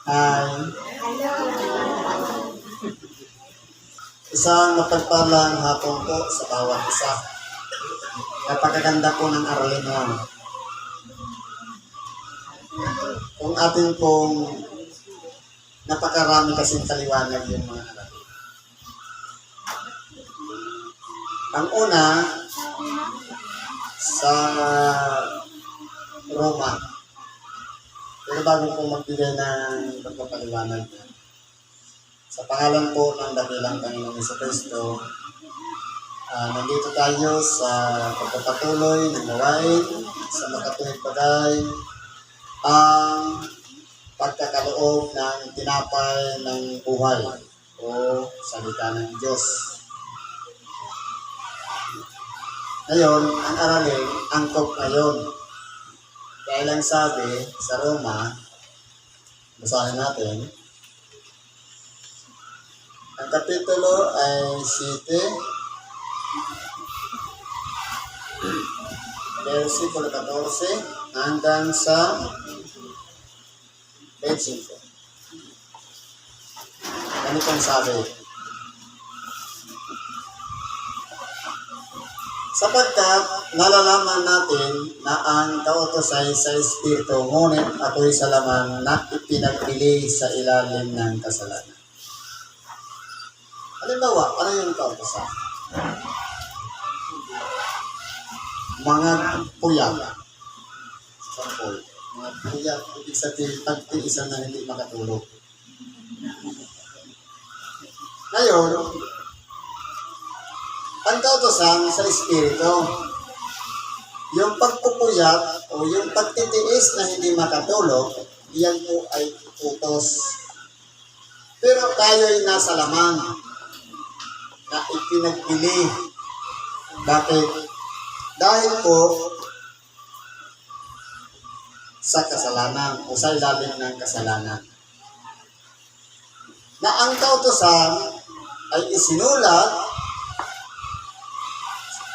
Hi. Isang mapagpalang hapon po sa bawat isa. Napakaganda po ng aralin mo. Kung atin pong napakarami kasing kaliwanag yung mga aralin. Ang una, sa Roma. Pero bago po magbigay ng pagpapaliwanag, sa pangalan po ng dakilang Panginoong Jesucristo, nandito tayo sa pagpapatuloy ng gawain sa makatuwid bagay ang pagkakaloob ng tinapay ng buhay o salita ng Diyos. Ngayon, ang aralin, angkop ngayon. Kaya lang sabi sa Roma, basahin natin, ang kapitulo ay 7, versikulo 14 hanggang sa 25. Ganito ang sabi. Sapagkat nalalaman natin na ang kautos ay sa Espiritu, ngunit ako'y sa laman na ipinagpili sa ilalim ng kasalanan. Halimbawa, ano yung kautosan? Mga puyat. Sample. Mga puyat, ibig sabihin, pagtiisan na hindi makatulog. Ngayon, ang kautosan sa Espiritu, yung pagpupuyat o yung pagtitiis na hindi makatulog, yan po ay utos. Pero tayo ay nasa laman na ipinagpili. Bakit? Dahil po sa kasalanan o sa ilalim ng kasalanan. Na ang kautosan ay isinulat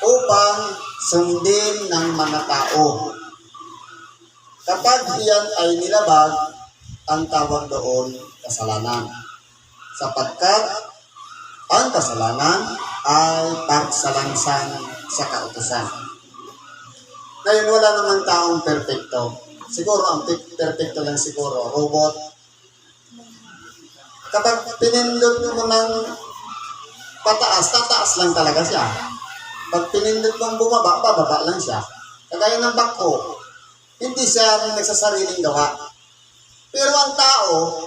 upang sundin ng mga tao. Kapag iyan ay nilabag, ang tawag doon kasalanan. Sapagkat ang kasalanan ay pagsalansan sa kautusan. Ngayon, wala namang taong perfecto. Siguro, ang perfecto lang siguro, robot. Kapag pinindot mo ng pataas, tataas lang talaga siya. Pag pinindot mong bumaba, bababa lang siya. Kagaya ng bako, hindi siya nagsasariling gawa. Pero ang tao,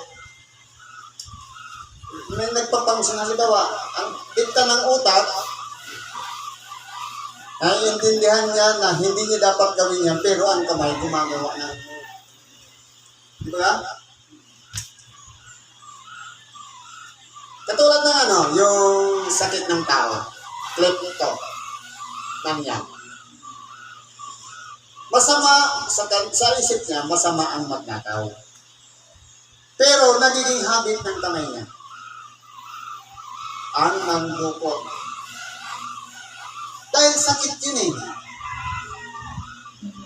may nagpapangsyon, halimbawa, ang bigta ng utak, naiintindihan niya na hindi niya dapat gawin yan, pero ang kamay gumagawa na. Di ba? Katulad ng yung sakit ng tao, kleptomania. Masama, sa isip niya, masama ang magnakaw. Pero nagiging habit ng kamay niya ang mandukot. Dahil sakit yun eh.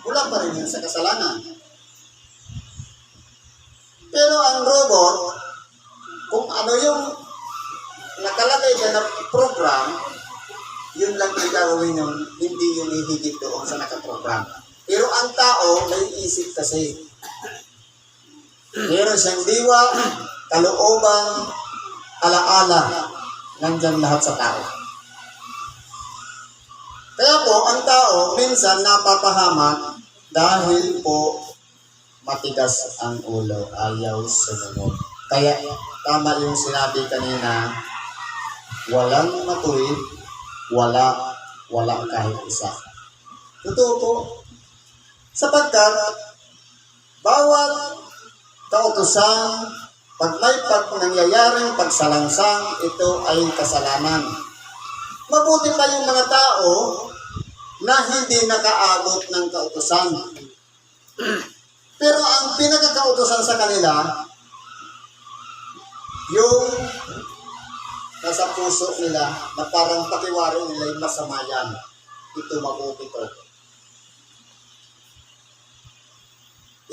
Wala pa rin yun sa kasalanan. Pero ang robot, kung ano yung nakalagay na na program, yun lang yung gagawin yun, hindi yun ihigit doon sa nakaprogram. Pero ang tao, may isip kasi. Meron siyang diwa, kalooban, alaala, nandyan lahat sa tao. Kaya po, ang tao, minsan napapahamak dahil po matigas ang ulo, ayaw sumunod. Kaya, tama yung sinabi kanina, walang matuwid, wala kahit isa. Totoo po. Sapagkat, bawat kautusan, pag may nangyayaring pagsalangsang, ito ay kasalanan. Mabuti pa yung mga tao na hindi nakaabot ng kautusan. Pero ang pinagkakautusan sa kanila, yung nasa puso nila na parang patiwari nila yung masama yan. Ito mabuti to.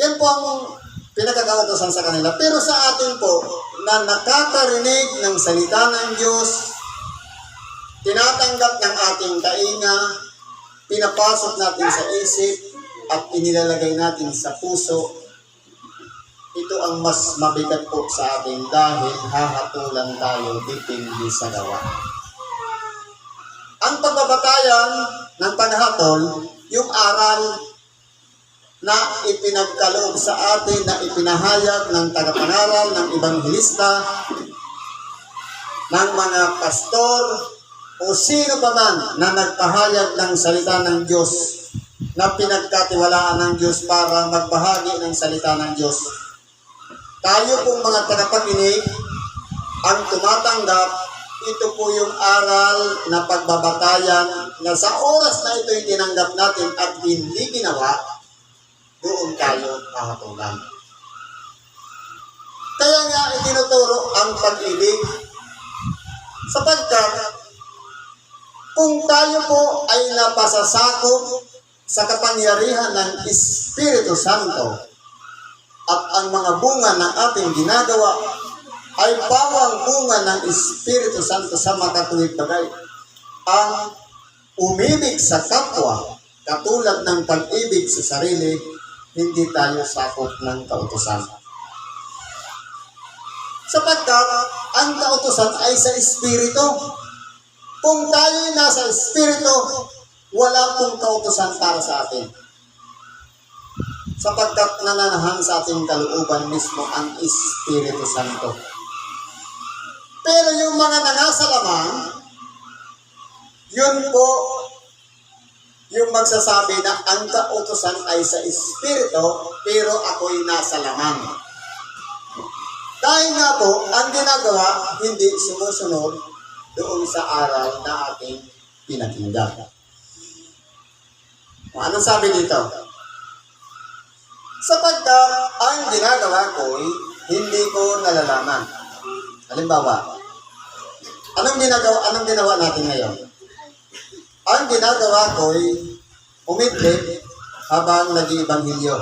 Yan po ang pinagkakautosan sa kanila. Pero sa atin po, na nakakarinig ng salita ng Diyos, tinatanggap ng ating tainga, pinapasok natin sa isip, at inilalagay natin sa puso, ito ang mas mabigat po sa atin dahil hahatulan tayo dipindi sa gawa. Ang pagbabatayan ng paghatol, yung aral na ipinagkaloob sa atin, na ipinahayag ng tagapangaral, ng ebanghelista, ng mga pastor, o sino pa man na nagpahayag ng salita ng Diyos, na pinagkatiwalaan ng Diyos para magbahagi ng salita ng Diyos. Tayo pong mga tagapakinig, ang tumatanggap, ito po yung aral na pagbabatayan na sa oras na ito'y tinanggap natin at hindi ginawa, doon tayo hahatulan. Kaya nga itinuturo ang pag-ibig, sapagkat kung tayo po ay napasasakop sa kapangyarihan ng Espiritu Santo at ang mga bunga ng ating ginagawa ay bawang bunga ng Espiritu Santo sa makatuwid bagay. Ang umibig sa kapwa, katulad ng pag-ibig sa sarili, hindi tayo sakop ng kautusan. Sapagkat ang kautusan ay sa Espiritu. Kung tayo ay nasa Espiritu, wala pong kautusan para sa atin. Sapagkat nananahan sa ating kalooban mismo ang Espiritu Santo. Pero yung mga nangasalamang, yun po yung magsasabi na ang kautusan ay sa Espiritu, pero ako'y nasa lamang. Dahil nga po, ang ginagawa, hindi sumusunod doon sa aral na ating pinakinggan. Anong sabi dito? Sapagkat ang ginagawa ko'y hindi ko nalalaman. Halimbawa, anong ginawa natin ngayon? Ang ginagawa ko'y umidlip habang nag-iibanghilyo.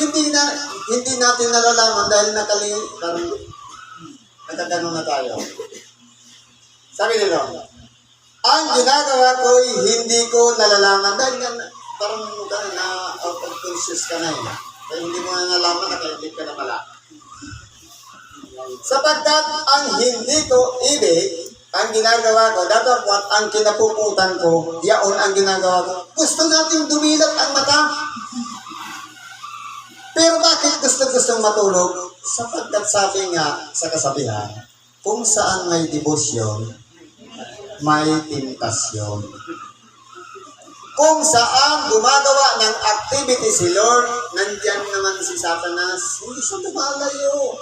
Hindi natin nalalaman dahil nagkagano na tayo. Sabi nila, ang ginagawa ko'y hindi ko nalalaman dahil parang na out of conscious ka na yun. Kaya hindi mo na nalaman, nakaibig ka na pala. Sapagkat ang hindi ko ibig, ang ginagawa ko, datapwat ang kinapuputan ko, yaon ang ginagawa ko. Gusto natin dumilat ang mata. Pero bakit gusto-gustong matulog? Sapagkat sabi nga sa kasabihan, kung saan may debosyon, may tentasyon. Kung saan gumagawa ng activity si Lord, nandiyan naman si Satanas, hindi siya lumalayo.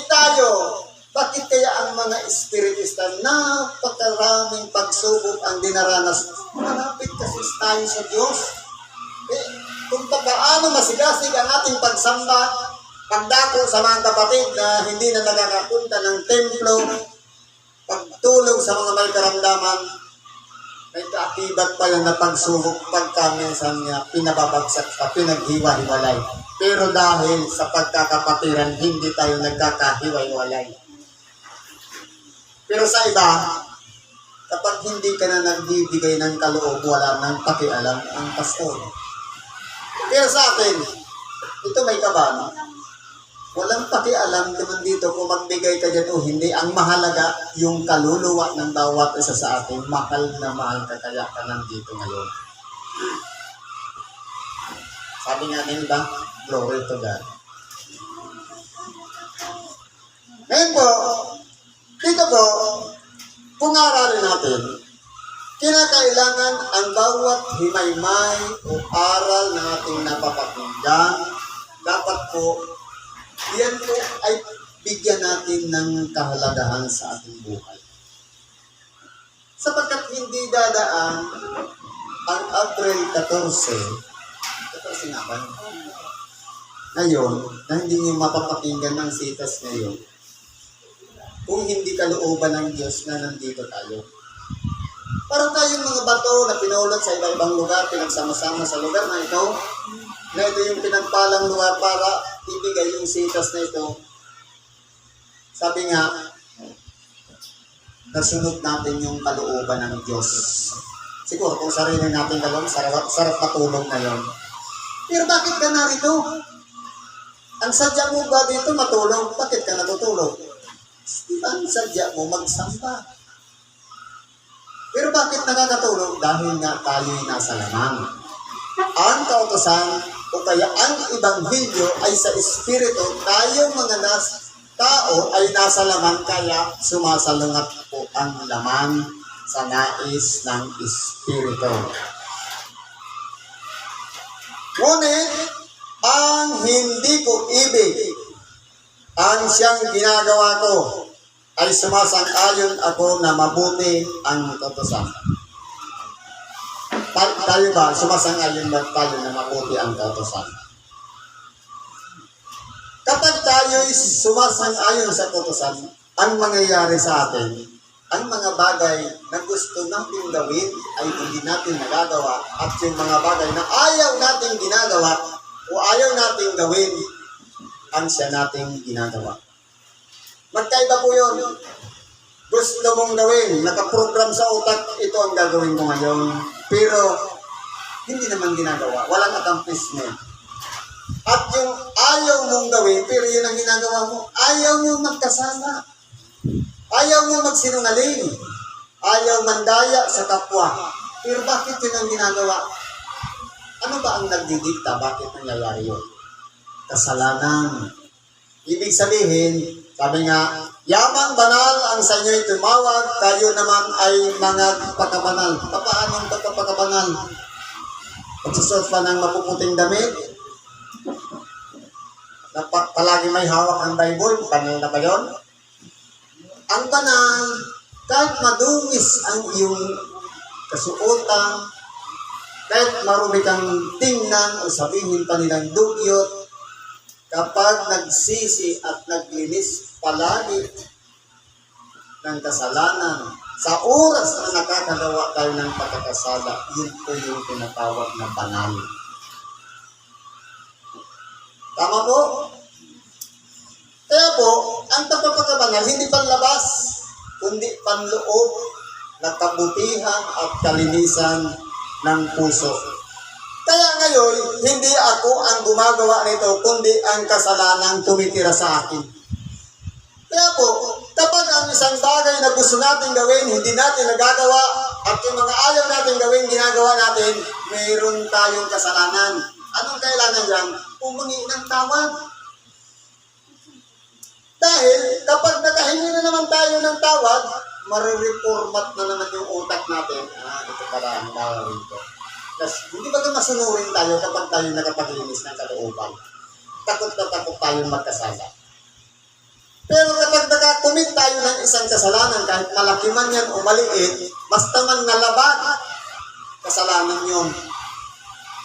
Tayo, bakit kaya ang mga espiritista napakaraming pagsubok ang dinaranas? Malapit kasi tayo sa Diyos. Kung paano masigasig ang ating pagsamba, pagdako sa mga kapatid na hindi na nakakapunta ng templo, pagtulong sa mga may karamdaman, may kaakibat pa yan na pagsubok pagka minsan niya pinababagsak sa pinaghiwa-hiwalay. Pero dahil sa pagkakapatiran, hindi tayo nagkakahiwa-hiwalay. Pero sa iba, kapag hindi ka na nagbibigay ng kaloob, wala nang pakialam ang pastor. Pero sa atin, ito may kaban. Walang pakialam naman dito kung magbigay ka dyan o hindi. Ang mahalaga, yung kaluluwa ng bawat isa sa atin. Mahal na mahal ka, kaya ka nandito ngayon. Sabi nga nila, glory to God. Ngayon po, dito po, kung aralin natin, kinakailangan ang bawat himaymay o aral na ating napapakinggan, dapat po, yan po ay bigyan natin ng kahalagahan sa ating buhay. Sapagkat hindi dadaan ang April 14 nga ba? Ngayon, na hindi niyo mapapakinggan ng sitas ngayon, kung hindi kalooban ng Diyos na nandito tayo. Parang tayong mga bato na pinulot sa iba-ibang lugar, pinagsama-sama sa lugar na ito, na ito yung pinagpalang lugar para ibigay yung sitas na ito. Sabi nga, nasunod natin yung kalooban ng Diyos. Siguro kung sarili natin kalooban, sarap matulog na yon. Pero bakit ka narito? Ang sadya mo ba dito matulog? Bakit ka natutulog? Ang sadya mo magsamba. Pero bakit nakakatulog? Dahil nga tayo'y nasa laman. Ang kautosan o kaya ang Ebanghelyo ay sa Espiritu, tayong mga tao ay nasa laman, kaya sumasalungat po ang laman sa nais ng Espiritu. Ngunit, ang hindi ko ibig, ang siyang ginagawa ko, ay sumasang-ayon ako na mabuti ang kautosan. Tayo ba, sumasang-ayon ba tayo na mabuti ang kautosan? Kapag tayo'y sumasang-ayon sa kautosan, ang mangyayari sa atin, ang mga bagay na gusto natin gawin ay hindi natin nagagawa, at yung mga bagay na ayaw natin ginagawa o ayaw natin gawin, ang siya nating ginagawa. Magkaiba po yun. Gusto mong gawin, nakaprogram sa utak, ito ang gagawin mo ngayon. Pero, hindi naman ginagawa. Walang accomplishment. At yung ayaw mong gawin, pero yun ang ginagawa mo, ayaw mo magkasala. Ayaw mo magsinungaling. Ayaw mandaya sa kapwa. Pero bakit yun ang ginagawa? Ano ba ang nagdidikta? Bakit nangyayari yun? Kasalanan. Ibig sabihin, sabi nga, yamang banal ang sa inyo'y tumawag, kayo naman ay mga pagkabanal. Paano ang pagkabanal? Pagsusot pa ng mapuputing damit, na palagi may hawak ang Bible, banal na ba yun? Ang banal, kahit madungis ang iyong kasuotan, kahit marumi kang tingnan o sabihin pa nilang dugyot, kapag nagsisi at naglinis palagi ng kasalanan, sa oras na nakakagawa tayo ng pagkakasala, yun po yung tinatawag na banal. Tama po? Kaya po, ang pagkakabanal, hindi panlabas, kundi panloob na kabutihan at kalinisan ng puso. Kaya ngayon, hindi ako ang gumagawa nito, kundi ang kasalanang tumitira sa akin. Kaya po, kapag ang isang bagay na gusto natin gawin, hindi natin nagagawa, at yung mga ayaw natin gawin, ginagawa natin, mayroon tayong kasalanan. Anong kailangan dyan? Humingi ng tawad. Dahil, kapag nakahingi na naman tayo ng tawad, marireformat na naman yung utak natin. Ito pala ang gawin ko. Kasi, hindi ba masunurin tayo kapag tayo nakapaglinis ng kalooban? Takot na takot tayong magkasala. Pero kapag nakakumit tayo ng isang kasalanan, kahit malaki man yan o maliit, basta man nalaban, kasalanan yun.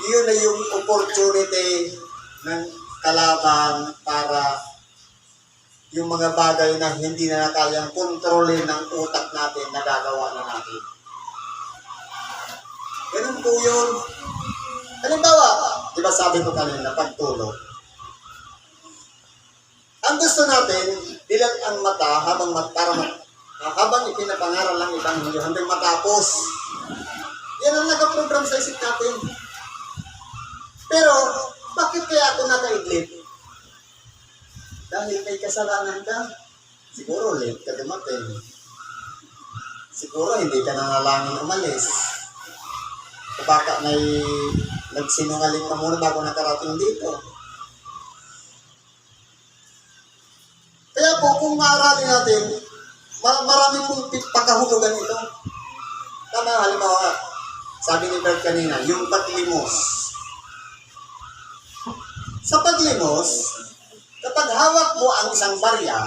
Yun na yung opportunity ng kalaban para yung mga bagay na hindi na kayang kontrolin ng utak natin, nagagawa na natin. Ganun po yun. Halimbawa, di ba sabi ko kanina, pagtulog. Ang gusto natin, dilat ang mata habang ipinapangaral lang Ebanghelyo hanggang matapos. Yan ang nakaprogram sa isip natin. Pero, bakit kaya ako nakaidlip? Dahil may kasalanan ka. Siguro late ka dumating. Siguro hindi ka nanalangin umalis. O baka may nagsinungaling ka muna bago nakarating dito. Kaya po, kung maaralin natin, marami pong pagkahulugan ito. Tama, halimbawa, sabi ni Bert kanina, yung paglimos. Sa paglimos, kapag hawak mo ang isang barya,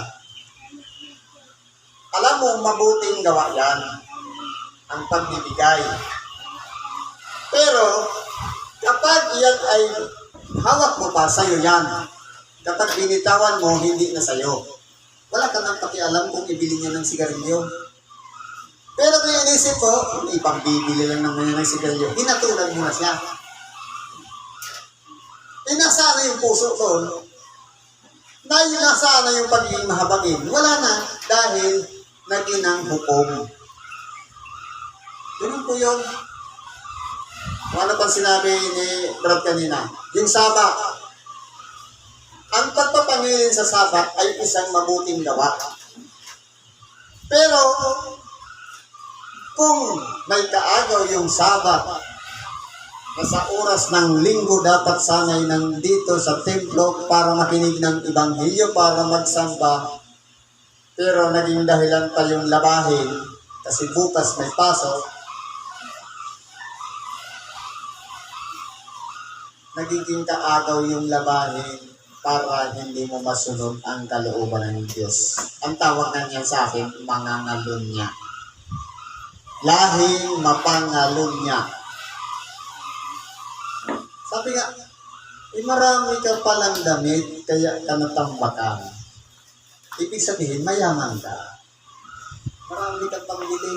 alam mo, mabuting gawa yan, ang pagbibigay. Pero, kapag yan ay hawak mo pa, sa'yo yan. Kapag binitawan mo, hindi na sa'yo. Wala ka nang pakialam kung ibili niya ng sigarilyo. Pero kung inisip ko, ipambibili lang naman yan ng sigarilyo, hinatulan mo na siya. Nasaan na yung puso doon? Nasaan na yung pagiging mahabagin? Wala na, dahil naginang hukom. Ganun po yun. Kung ano pang sinabi ni Brad kanina, yung saba. Ang pagpapangilin sa saba ay isang mabuting gawa. Pero, kung may kaagaw yung saba, na sa oras ng linggo dapat sanay nandito sa templo para makinig ng ebanghelyo, para magsamba, pero naging dahilan pa yung labahin kasi bukas may pasok, nagiging kaagaw yung labahin para hindi mo masunod ang kalooban ng Diyos. Ang tawag na niya sa akin, mangangalunya. Lahing mapangalunya. Sabi nga, marami ka palang damit, kaya ka natambakan. Ibig sabihin, mayaman ka. Marami kang pambili.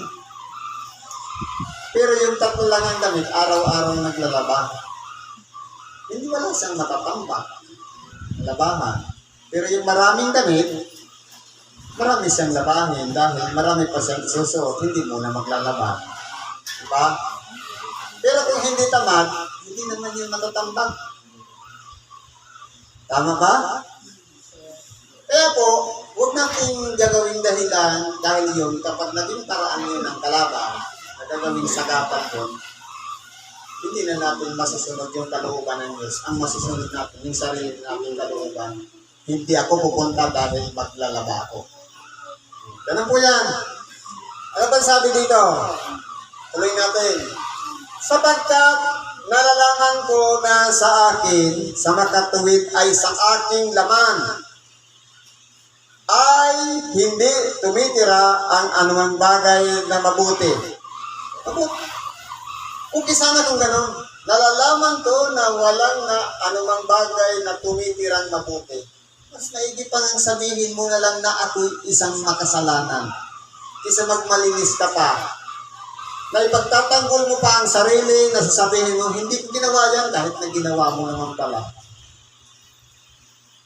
Pero yung tatlo lang ang damit, araw-araw naglalaba. Hindi wala siyang matatambak. Labahan. Pero yung maraming damit, marami siyang labahin dahil marami pa siyang isusuot, hindi mo na maglalaba. Diba? Pero kung hindi tamad, hindi naman yung matatambak. Tama ba? Kaya po, huwag natin gagawing dahilan dahil yun, kapag naging paraan yun ng kalaban, na gagawing sagapan yun, hindi na natin masusunod yung kalooban ng Diyos. Ang masusunod natin, yung sarili natin kalooban. Hindi ako pupunta dahil maglalaba ako. Ganun po yan. Ano ba sabi dito? Tuloy natin. Sapagkat nalalangan ko na sa akin, sa makatuwid ay sa aking laman, ay hindi tumitira ang anumang bagay na mabuti. Kung sana kung gano'n, nalalaman ko na walang na anumang bagay na tumitirang mabuti. Mas maigi pang sabihin mo na lang na ako'y isang makasalanan. Kisa magmalinis ka pa. Na ipagtatanggol mo pa ang sarili, na sasabihin mo, hindi ko ginawa yan kahit na ginawa mo naman pala.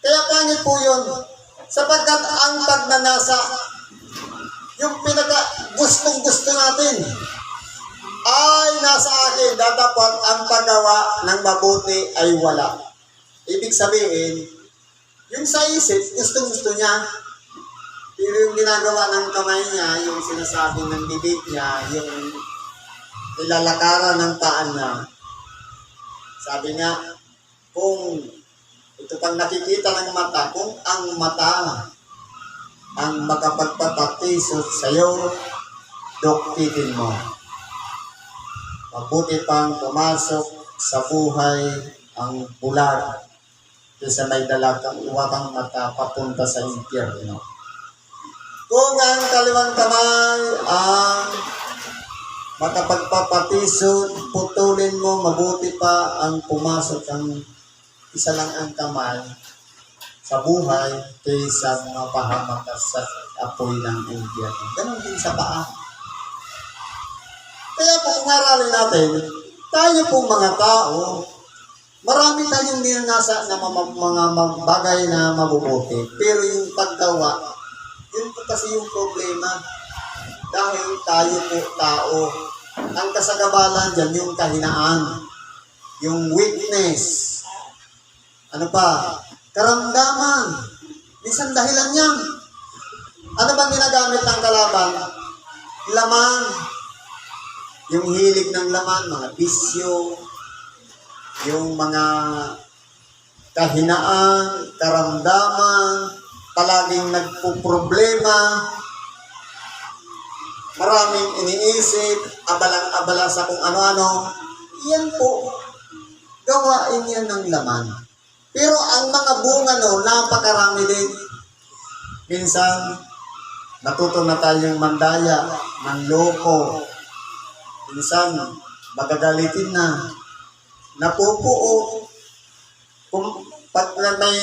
Kaya pangit po yun. Sapagkat ang pagnanasa, yung gustong-gusto natin, ay nasa akin, dapat ang paggawa ng mabuti ay wala. Ibig sabihin, yung sa isip, gustong-gusto niya, pero yung ginagawa ng kamay niya, yung sinasabi ng bibig niya, yung nilalakaran ng paan niya, sabi nga, kung ito pang nakikita ng mata, kung ang mata ang makapagpapatisot sa'yo, doktitin mo. Mabuti pang pumasok sa buhay ang bulag kaysa may dalagang uwakang mata papunta sa impyerno. Kung ang kaliwang kamay ang makapagpapatisod, putulin mo, mabuti pa ang pumasok ang isa lang ang kamay sa buhay kaysa mapahamak sa apoy ng impyerno. Ganon din sa paa. Kaya po kung aralin natin, tayo pong mga tao, marami tayong ninasa na mga bagay na mabubuti. Pero yung paggawa, yun po kasi yung problema. Dahil tayo po tao. Ang kasagabalan dyan, yung kahinaan, yung weakness, ano pa, karamdaman. Minsan dahilan yan. Ano bang ginagamit ng kalaban? Laman. Yung hilig ng laman, mga bisyo, yung mga kahinaan, karamdaman, palaging nagpuproblema, maraming iniisip, abalang-abala sa kung ano-ano, yan po, gawain yan ng laman. Pero ang mga bunga napakarami din. Minsan, natuto na tayong mandaya, manloko. Minsan, magagalitin na. Napupuo. Kung pag may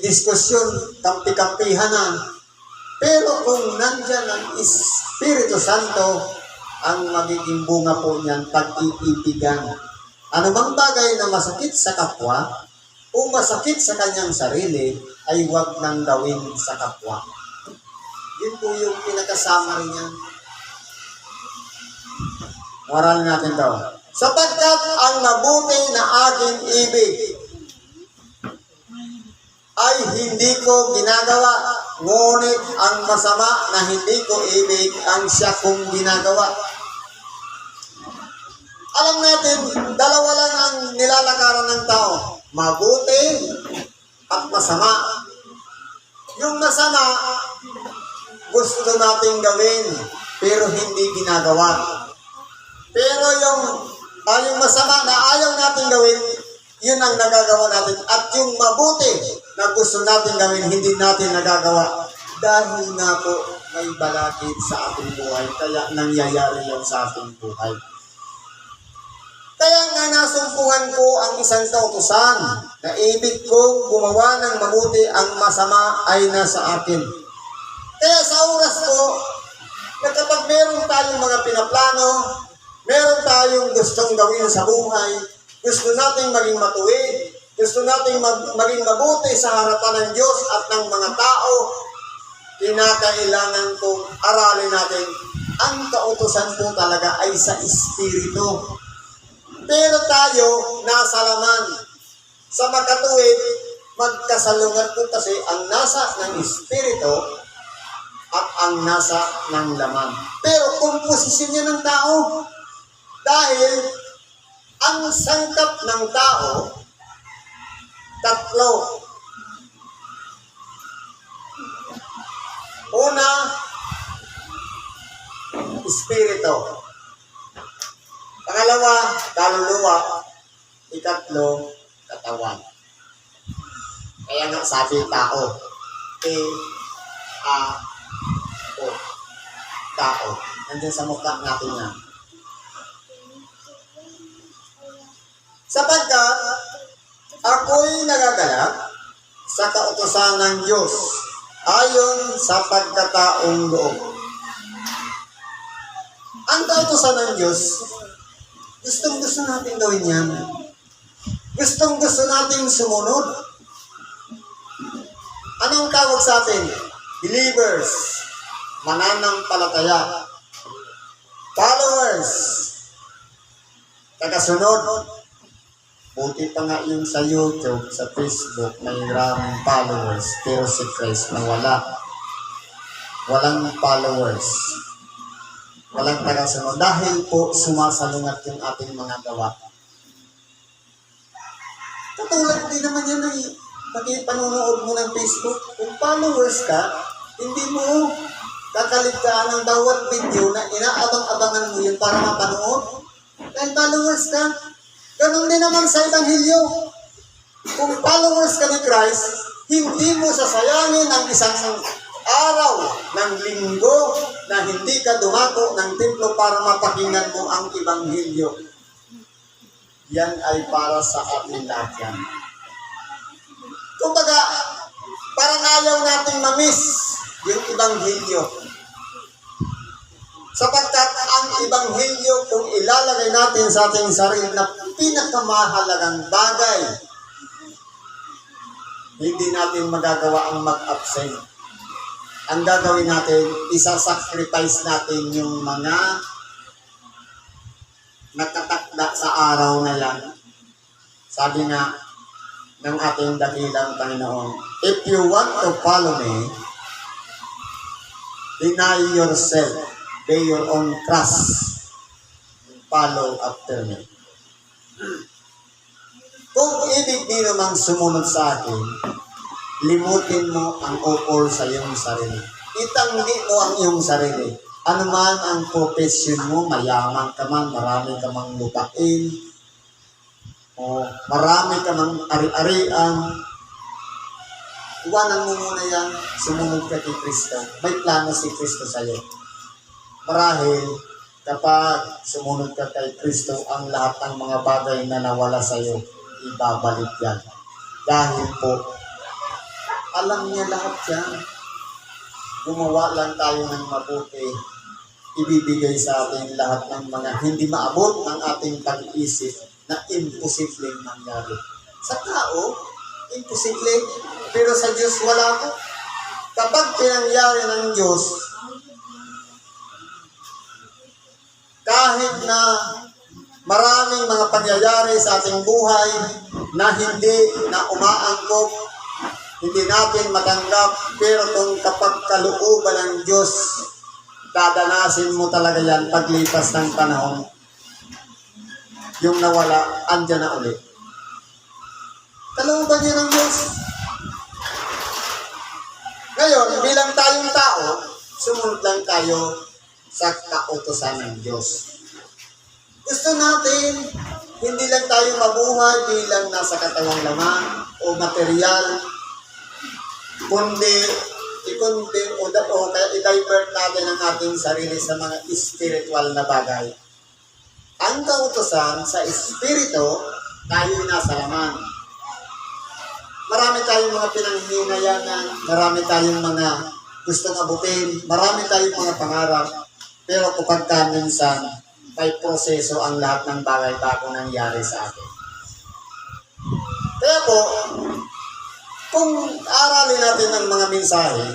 diskusyon, kampi-kampihan na. Pero kung nandyan ang Espiritu Santo, ang magiging bunga po niyan, pag-iibigan. Ano bang bagay na masakit sa kapwa o masakit sa kanyang sarili, ay huwag nang gawin sa kapwa. Yun po yung pinakasama rin yan. Moral natin daw. Sapagkat ang mabuti na aking ibig ay hindi ko ginagawa, ngunit ang masama na hindi ko ibig ang siya kong ginagawa. Alam natin, dalawa lang ang nilalakaran ng tao. Mabuti at masama. Yung masama, gusto nating gawin, pero hindi ginagawa. Pero yung masama na ayaw natin gawin, yun ang nagagawa natin. At yung mabuti na gusto natin gawin, hindi natin nagagawa. Dahil nga po may balakid sa ating buhay, kaya nangyayari yan sa ating buhay. Kaya nga nasumpungan ko ang isang kautusan na ibig kong gumawa ng mabuti, ang masama ay nasa akin. Kaya sa oras ko, na kapag meron tayong mga pinaplano, meron tayong gustong gawin sa buhay, gusto nating maging matuwid, gusto nating maging mabuti sa harapan ng Diyos at ng mga tao, kinakailangan kong aralin natin, ang kautusan po talaga ay sa Espiritu. Pero tayo, nasa laman. Sa makatuwid, magkasalungat po kasi ang nasa ng Espiritu at ang nasa ng laman. Pero komposisyon niya ng tao. Dahil ang sangkap ng tao, tatlo. Una, Espiritu. Pangalawa, kaluluwa. Ikatlo, katawan. Kaya nga sabi tao, tao. Nandiyan sa mukha natin yan. Sapagkat ako'y nagagalak sa kautusan ng Diyos ayon sa pagkataong loob. Ang kautusan ng Diyos, gustong-gusto natin gawin yan. Gustong-gusto natin sumunod. Anong tawag sa atin? Believers, mananampalataya. Followers, tagasunod. Buti pa nga yung sa YouTube, sa Facebook, may maraming followers, pero si Christ na wala. Walang followers. Walang tagasunod. Dahil po sumasalungat yung ating mga gawa. Katulad din naman yan ay panunood mo ng Facebook. Kung followers ka, hindi mo kakaligtaan ng bawat video na inaabang-abangan mo yun para mapanood. Dahil followers ka. Ganon din naman sa Ebanghelyo. Kung followers ka ni Christ, hindi mo sasayangin ang isang araw ng linggo na hindi ka dumako ng templo para mapakinggan mo ang Ebanghelyo. Yan ay para sa ating lahat yan. Kumbaga, parang ayaw nating mamiss yung Ebanghelyo. Sapagkat ang Ebanghelyo, kung ilalagay natin sa ating sarili na pinakamahalagang bagay, hindi natin magagawa ang mag-absent. Ang gagawin natin, isa-sacrifice natin yung mga nakatakda sa araw na yan. Sabi nga ng ating dakilang Panginoon, if you want to follow me, deny yourself, pay your own cross, follow after me. Kung ibig din namang sumunod sa akin, limutin mo ang ukol sa iyong sarili. Itanggi mo ang iyong sarili. Ano man ang profession mo, mayaman ka man, marami ka mang lupain, o marami ka mang ari-arian, iwanan mo muna yan, sumunod ka kay Kristo. May plano si Kristo sa iyo. Marahil, kapag sumunod ka kay Kristo, ang lahat ng mga bagay na nawala sa iyo, ibabalik yan. Dahil po, alam niya lahat yan. gumawa lang tayo ng mabuti, ibibigay sa atin lahat ng mga hindi maabot ng ating pag-iisip na imposibleng mangyari. Sa tao, imposible, pero sa Diyos wala po. Kapag pinangyari ng Diyos, kahit na maraming mga pangyayari sa ating buhay na hindi na umaangkop, hindi natin matanggap, pero kung kapag kalooban ng Diyos, dadanasin mo talaga yan paglipas ng panahon. Yung nawala, andyan na ulit. Kalooban niya ng Diyos. Ngayon, bilang tayong tao, sumunod lang tayo sa kautusan ng Diyos. Gusto natin, hindi lang tayo mabuhay bilang nasa katawang laman o material, kundi kaya i-divert natin ang ating sarili sa mga spiritual na bagay. Ang kautusan sa espiritu, tayo nasa laman. Marami tayong mga pinanghihinayanan, marami tayong mga gustong abutin, marami tayong mga pangarap, pero kapag minsan, may proseso ang lahat ng bagay bago nangyari sa atin. Kaya po, kung aralin natin ang mga mensahe,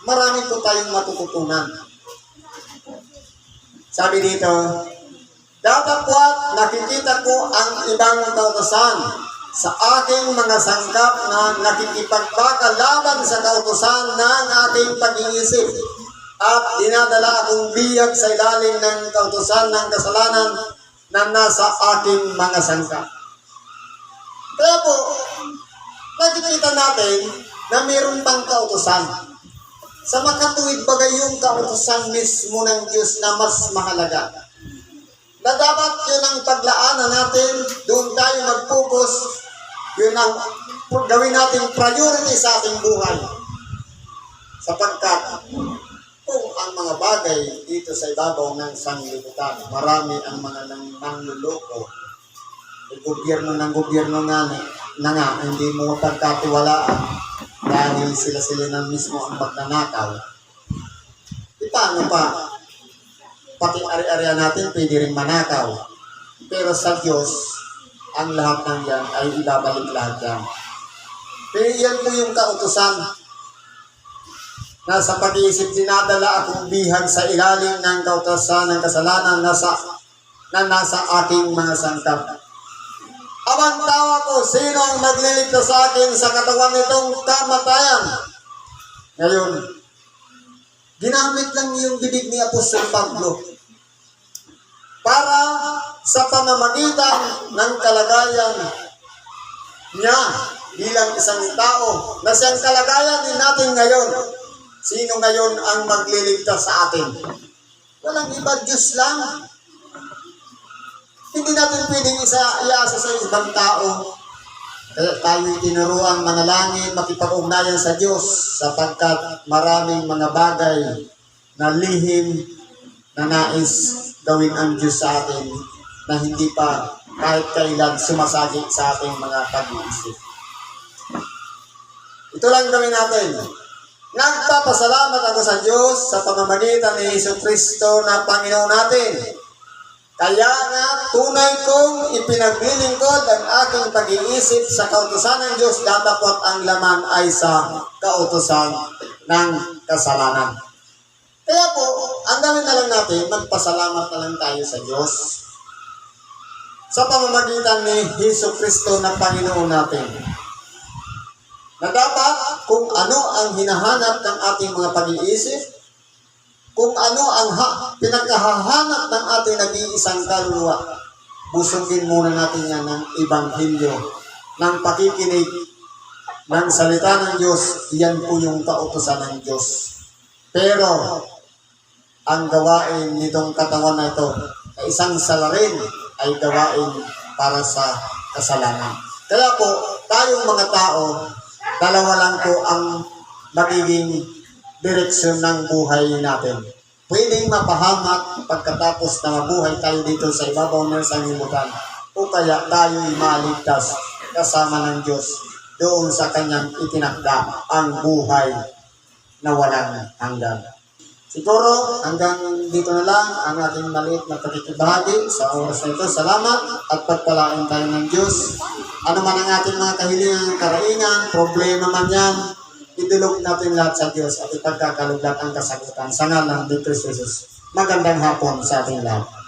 marami po tayong matututunan. Sabi dito, datapwat nakikita ko ang ibang kautusan sa aking mga sangkap na nakikipagbaka laban sa kautusan ng aking pag-iisip at dinadala akong biyag sa ilalim ng kautusan ng kasalanan na nasa aking mga sangkap. Kaya po, nakikita natin na mayroon pang kautusan. Sa makatuwid bagay yung kautusan mismo ng Diyos na mas mahalaga. Na dapat yun ang paglaanan natin, doon tayo mag-focus, yun ang gawin natin priority sa ating buhay. Sapagkat kung ang mga bagay dito sa ibabaw ng sanglibutan, marami ang mga nangluloko. Gobyerno nga, hindi mo pagkatiwalaan dahil sila na mismo ang magnanakaw. Paano pa? Pati ari-arian natin pwede rin manakaw. Pero sa Diyos, ang lahat ng yan ay ibabalik lahat yan. Pero yan po yung kautusan na sa pag-iisip dinadala akong bihag sa ilalim ng kautusan ng kasalanan na nasa aking mga sangkap. Amang tawa ko, sino ang magliligtas sa akin sa katawan nitong kamatayan? Ngayon, ginamit lang yung bibig ni Apostol Pablo para sa pamamagitan ng kalagayan niya bilang isang tao na siyang kalagayan din natin ngayon. Sino ngayon ang magliligtas sa atin? Walang iba, Diyos lang. Hindi natin pwedeng iasa sa ibang tao. Kaya tayo tinuruan manalangin, makipag-ugnayan sa Diyos sapagkat maraming mga bagay na lihim na nais gawin ang Diyos sa atin na hindi pa kahit kailan sumasagit sa ating mga pag-iisip. Ito lang gawin natin. Nagpapasalamat ako sa Diyos sa pamamagitan ni Jesucristo na Panginoon natin. Kaya nga, tunay kong ipinaglilingkod ang aking pag-iisip sa kautusan ng Diyos, datapwat ang laman ay sa kautusan ng kasalanan. Kaya po, ang gawin na lang natin, magpasalamat na lang tayo sa Diyos sa pamamagitan ni Jesucristo na Panginoon natin. Na dapat kung ano ang hinahanap ng ating mga pag-iisip, kung ano ang pinagkahahanap ng ating nag-iisang kaluluwa, busugin muna natin yan ng Ebanghelyo, ng pakikinig ng salita ng Diyos. Yan po yung kautusan ng Diyos. Pero, ang gawain nitong katawan na ito, isang salarin ay gawain para sa kasalanan. Kaya po, tayong mga tao, dalawa lang po ang magiging direksyon ng buhay natin. Pwedeng mapahamak pagkatapos na mabuhay tayo dito sa ibabaw ng sanglibutan o kaya tayo'y maligtas kasama ng Diyos doon sa kanyang itinakda ang buhay na walang hanggan. Siguro hanggang dito na lang ang ating maliit na pakikibahagi sa oras na ito. Salamat at pagpalain tayo ng Diyos. Ano man ang ating mga kahilingan, karaingan, problema man yan, idulog natin lahat sa Diyos at ipagkakaluglat ang kasagutan sa ngalan ni Kristo Jesus. Magandang hapon sa ating lahat.